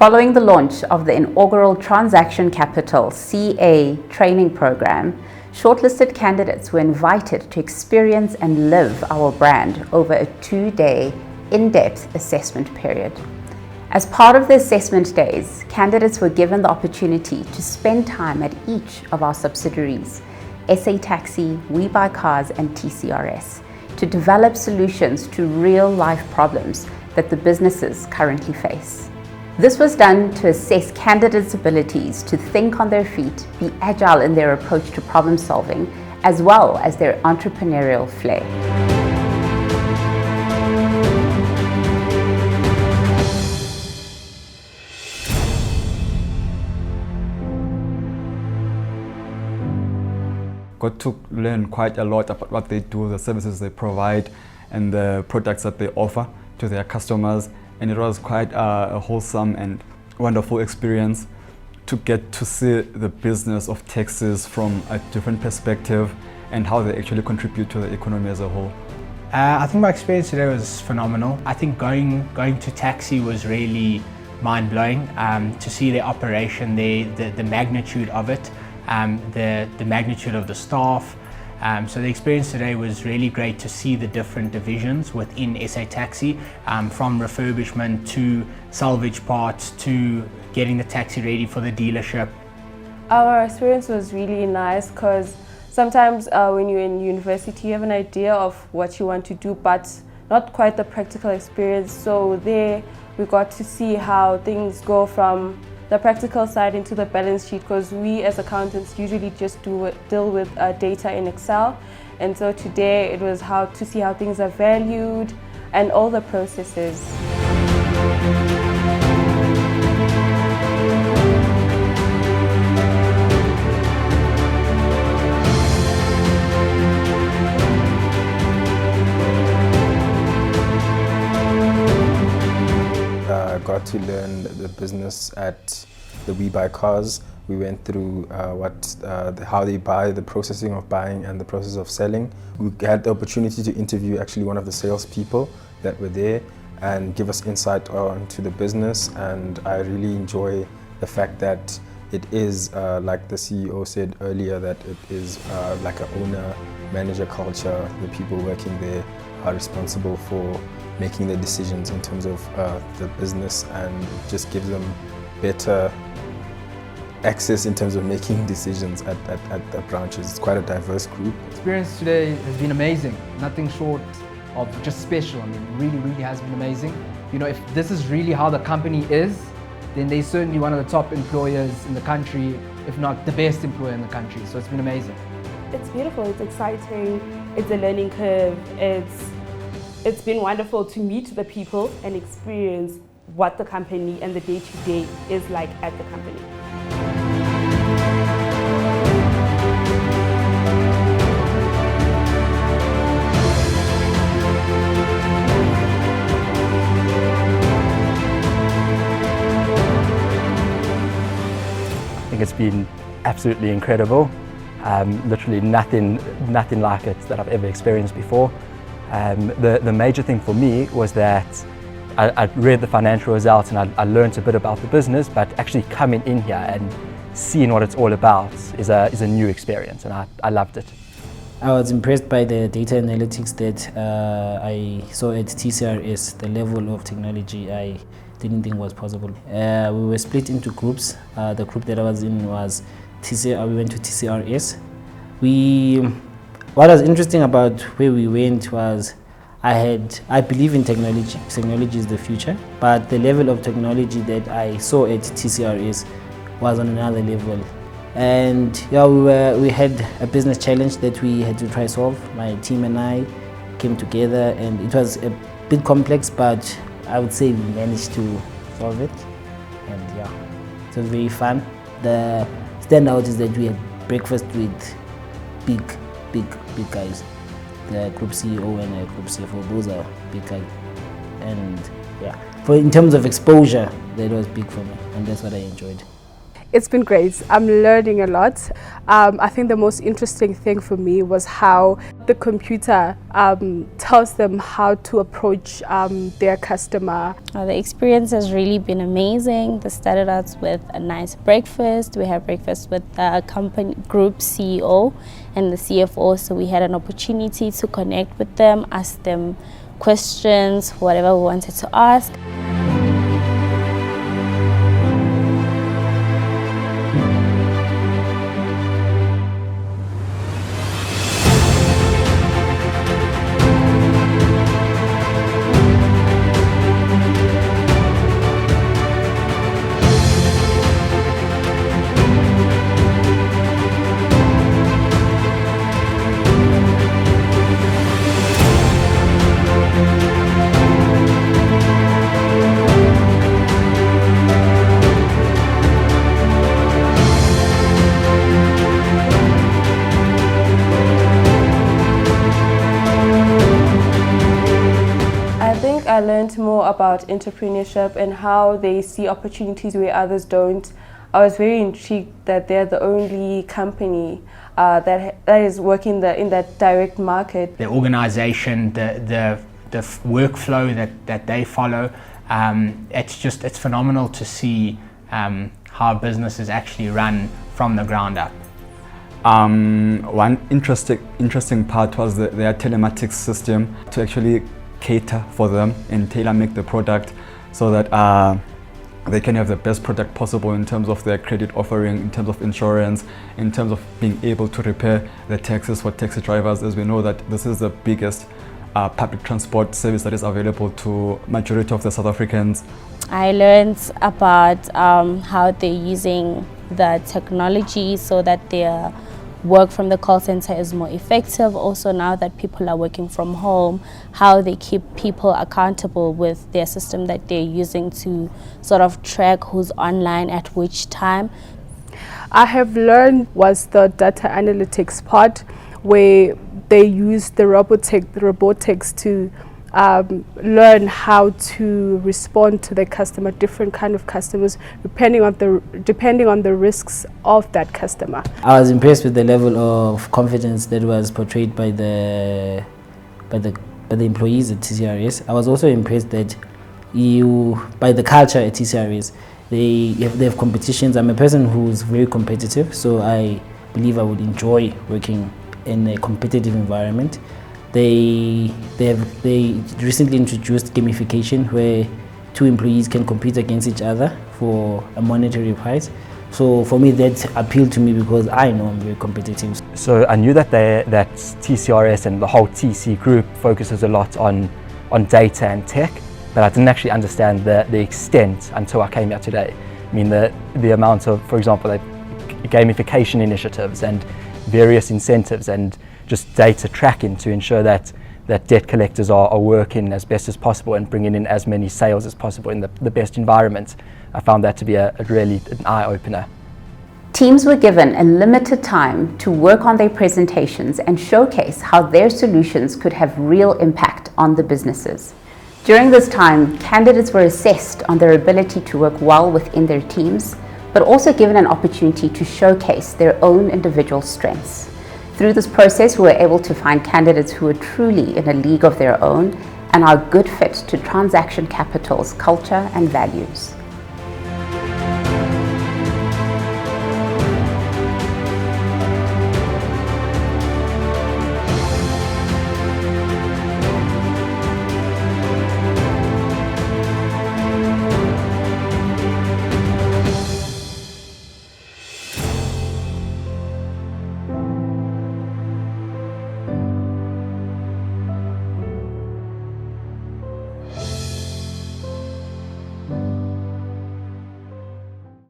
Following the launch of the inaugural Transaction Capital CA training program, shortlisted candidates were invited to experience and live our brand over a 2-day in-depth assessment period. As part of the assessment days, candidates were given the opportunity to spend time at each of our subsidiaries, SA Taxi, We Buy Cars and TCRS, to develop solutions to real-life problems that the businesses currently face. This was done to assess candidates' abilities to think on their feet, be agile in their approach to problem solving, as well as their entrepreneurial flair. Got to learn quite a lot about what they do, the services they provide, and the products that they offer to their customers. And it was quite a wholesome and wonderful experience to get to see the business of taxis from a different perspective and how they actually contribute to the economy as a whole. I think my experience today was phenomenal. I think going to taxi was really mind-blowing. To see the operation, the magnitude of it, the magnitude of the staff. So the experience today was really great to see the different divisions within SA Taxi, from refurbishment to salvage parts to getting the taxi ready for the dealership. Our experience was really nice because sometimes when you're in university you have an idea of what you want to do but not quite the practical experience. So there we got to see how things go from the practical side into the balance sheet, because we as accountants usually just deal with data in Excel, and so today it was how to see how things are valued and all the processes. Got to learn the business at the We Buy Cars. We went through how they buy, the processing of buying and the process of selling. We had the opportunity to interview actually one of the salespeople that were there and give us insight onto the business, and I really enjoy the fact that it is, like the CEO said earlier, that it is like an owner-manager culture. The people working there are responsible for making the decisions in terms of the business, and just gives them better access in terms of making decisions at the branches. It's quite a diverse group. Experience today has been amazing, nothing short of just special. I mean, really has been amazing. You know, if this is really how the company is, then they're certainly one of the top employers in the country, if not the best employer in the country. So it's been amazing. It's beautiful, it's exciting, it's a learning curve, it's been wonderful to meet the people and experience what the company and the day-to-day is like at the company. I think it's been absolutely incredible. Literally nothing like it that I've ever experienced before. The major thing for me was that I read the financial results and I learned a bit about the business, but actually coming in here and seeing what it's all about is a new experience, and I loved it. I was impressed by the data analytics that I saw at TCRS, the level of technology I didn't think was possible. We were split into groups. The group that I was in was TCR. We went to TCRS. What was interesting about where we went was I believe in technology. Technology is the future, but the level of technology that I saw at TCRS was on another level. And yeah, we had a business challenge that we had to try solve. My team and I came together, and it was a bit complex, but I would say we managed to solve it. And yeah, it was very fun. The standout is that we had breakfast with big guys. The group CEO and the group CFO, those are big guys. And yeah, in terms of exposure, that was big for me, and that's what I enjoyed. It's been great. I'm learning a lot. I think the most interesting thing for me was how the computer tells them how to approach their customer. The experience has really been amazing. They started out with a nice breakfast. We had breakfast with the company group CEO and the CFO, so we had an opportunity to connect with them, ask them questions, whatever we wanted to ask. I learned more about entrepreneurship and how they see opportunities where others don't. I was very intrigued that they're the only company that is working in that direct market. The organization, the workflow that they follow, it's phenomenal to see how businesses actually run from the ground up. One interesting part was their telematics system to actually cater for them and tailor-make the product so that they can have the best product possible in terms of their credit offering, in terms of insurance, in terms of being able to repair the taxis for taxi drivers, as we know that this is the biggest public transport service that is available to majority of the South Africans. I learned about how they're using the technology so that their work from the call center is more effective. Also, now that people are working from home, how they keep people accountable with their system that they're using to sort of track who's online at which time. I have learned was the data analytics part, where they use the robotics to learn how to respond to the customer, different kind of customers, depending on the risks of that customer. I was impressed with the level of confidence that was portrayed by the employees at TCRS. I was also impressed that by the culture at TCRS. They have competitions. I'm a person who's very competitive, so I believe I would enjoy working in a competitive environment. They recently introduced gamification where two employees can compete against each other for a monetary prize. So for me that appealed to me because I know I'm very competitive. So I knew that TCRS and the whole TC group focuses a lot on data and tech, but I didn't actually understand the extent until I came here today. I mean the amount of, for example, gamification initiatives and various incentives and just data tracking to ensure that debt collectors are working as best as possible and bringing in as many sales as possible in the best environment. I found that to be really an eye-opener. Teams were given a limited time to work on their presentations and showcase how their solutions could have real impact on the businesses. During this time, candidates were assessed on their ability to work well within their teams, but also given an opportunity to showcase their own individual strengths. Through this process, we were able to find candidates who are truly in a league of their own and are a good fit to Transaction Capital's culture and values.